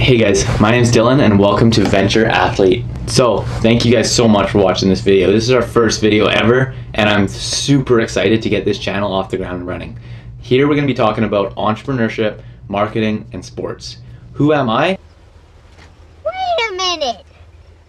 Hey guys, my name is Dylan and welcome to Venture Athlete. So thank you guys so much for watching this video. This is our first video ever and I'm super excited to get this channel off the ground and running. Here we're going to be talking about entrepreneurship, marketing, and sports. Who am I? Wait a minute!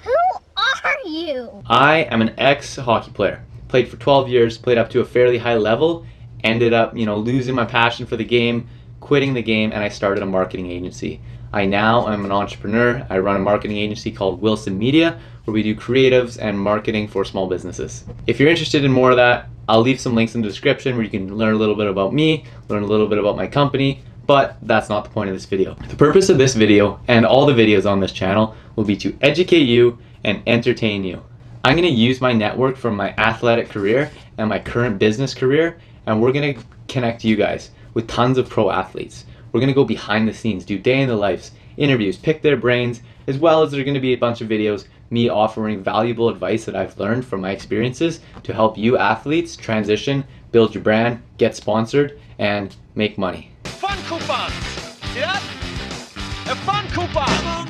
Who are you? I am an ex-hockey player. Played for 12 years, played up to a fairly high level, ended up, losing my passion for the game, quitting the game, and I started a marketing agency. I now am an entrepreneur. I run a marketing agency called Wilson Media, where we do creatives and marketing for small businesses. If you're interested in more of that, I'll leave some links in the description where you can learn a little bit about me, learn a little bit about my company, but that's not the point of this video. The purpose of this video and all the videos on this channel will be to educate you and entertain you. I'm going to use my network from my athletic career and my current business career, and we're going to connect you guys with tons of pro athletes. We're going to go behind the scenes, do day in the lives, interviews, pick their brains, as well as there's going to be a bunch of videos me offering valuable advice that I've learned from my experiences to help you athletes transition, build your brand, get sponsored, and make money. Fun coupons! See that? A fun coupon!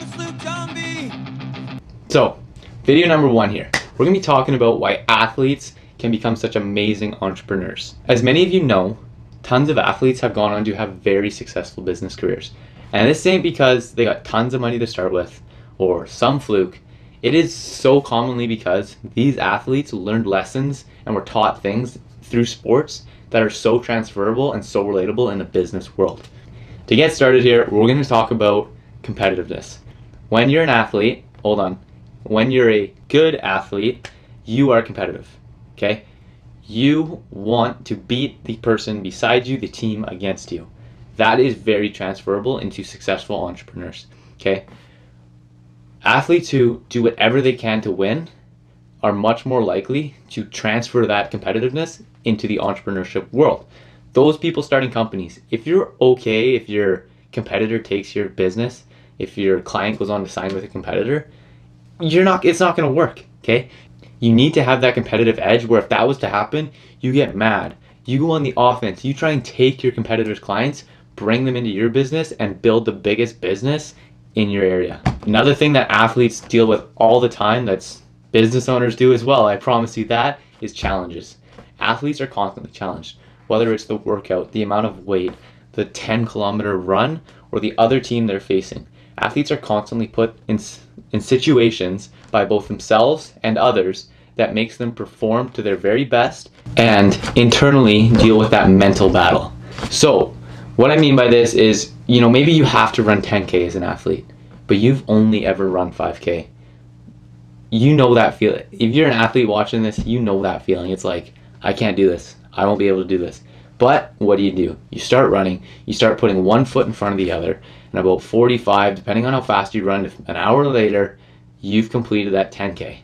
So, video number one here. We're going to be talking about why athletes can become such amazing entrepreneurs. As many of you know, tons of athletes have gone on to have very successful business careers. And this ain't because they got tons of money to start with or some fluke. It is so commonly because these athletes learned lessons and were taught things through sports that are so transferable and so relatable in the business world. To get started here, we're going to talk about competitiveness. When you're an athlete, when you're a good athlete, you are competitive, okay? You want to beat the person beside you, the team against you. That is very transferable into successful entrepreneurs, okay? Athletes who do whatever they can to win are much more likely to transfer that competitiveness into the entrepreneurship world. Those people starting companies, if you're okay, if your competitor takes your business, if your client goes on to sign with a competitor, it's not going to work, okay? You need to have that competitive edge where if that was to happen, you get mad. You go on the offense. You try and take your competitors' clients, bring them into your business, and build the biggest business in your area. Another thing that athletes deal with all the time, that's business owners do as well, I promise you that, is challenges. Athletes are constantly challenged, whether it's the workout, the amount of weight, the 10-kilometer run, or the other team they're facing. Athletes are constantly put in situations by both themselves and others that makes them perform to their very best and internally deal with that mental battle. So what I mean by this is, maybe you have to run 10K as an athlete, but you've only ever run 5K. You know that feeling. If you're an athlete watching this, you know that feeling. It's like, I can't do this. I won't be able to do this. But what do? You start running, you start putting one foot in front of the other, and about 45, depending on how fast you run, an hour later, you've completed that 10K.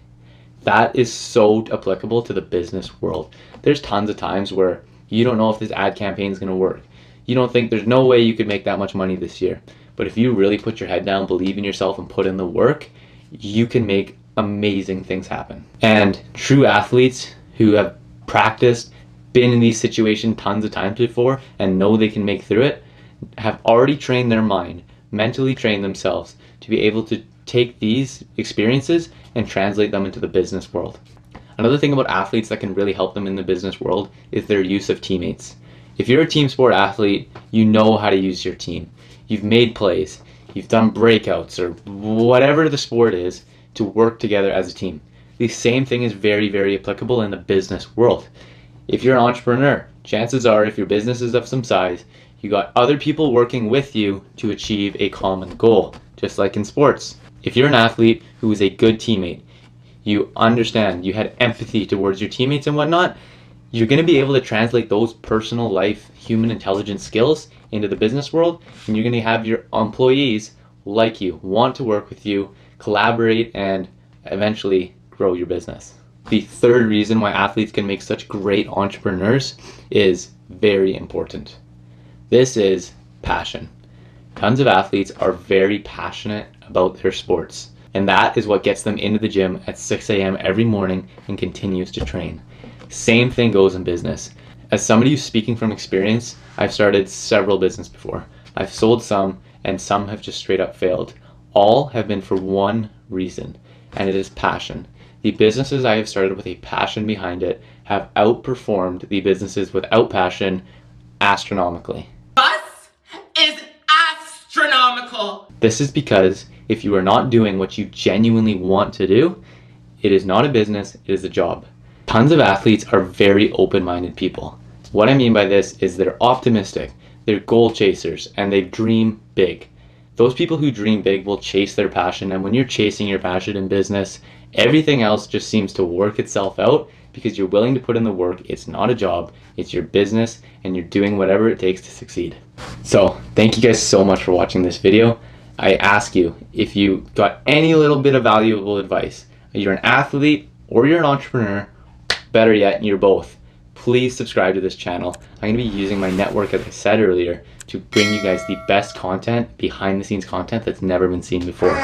That is so applicable to the business world. There's tons of times where you don't know if this ad campaign is going to work. You don't think there's no way you could make that much money this year. But if you really put your head down, believe in yourself, and put in the work, you can make amazing things happen. And true athletes who have practiced, been in these situations tons of times before, and know they can make through it, have already trained their mind, mentally trained themselves to be able to take these experiences and translate them into the business world. Another thing about athletes that can really help them in the business world is their use of teammates. If you're a team sport athlete, you know how to use your team. You've made plays, you've done breakouts, or whatever the sport is, to work together as a team. The same thing is very, very applicable in the business world. If you're an entrepreneur, chances are if your business is of some size, you got other people working with you to achieve a common goal, just like in sports. If you're an athlete who is a good teammate, you understand, you had empathy towards your teammates and whatnot, you're going to be able to translate those personal life, human intelligence skills into the business world, and you're going to have your employees like you, want to work with you, collaborate, and eventually grow your business. The third reason why athletes can make such great entrepreneurs is very important. This is passion. Tons of athletes are very passionate about their sports, and that is what gets them into the gym at 6 a.m. every morning and continues to train. Same thing goes in business. As somebody who's speaking from experience, I've started several businesses before. I've sold some, and some have just straight up failed. all have been for one reason, and it is passion. The businesses I have started with a passion behind it have outperformed the businesses without passion astronomically. Bus is astronomical. This is because if you are not doing what you genuinely want to do, it is not a business, it is a job. Tons of athletes are very open-minded people. What I mean by this is they're optimistic, they're goal chasers, and they dream big. Those people who dream big will chase their passion, and when you're chasing your passion in business, everything else just seems to work itself out because you're willing to put in the work. It's not a job, it's your business, and you're doing whatever it takes to succeed. So, thank you guys so much for watching this video. I ask you, if you got any little bit of valuable advice, you're an athlete or you're an entrepreneur, better yet, you're both, please subscribe to this channel. I'm going to be using my network, as I said earlier, to bring you guys the best content, behind the scenes content that's never been seen before.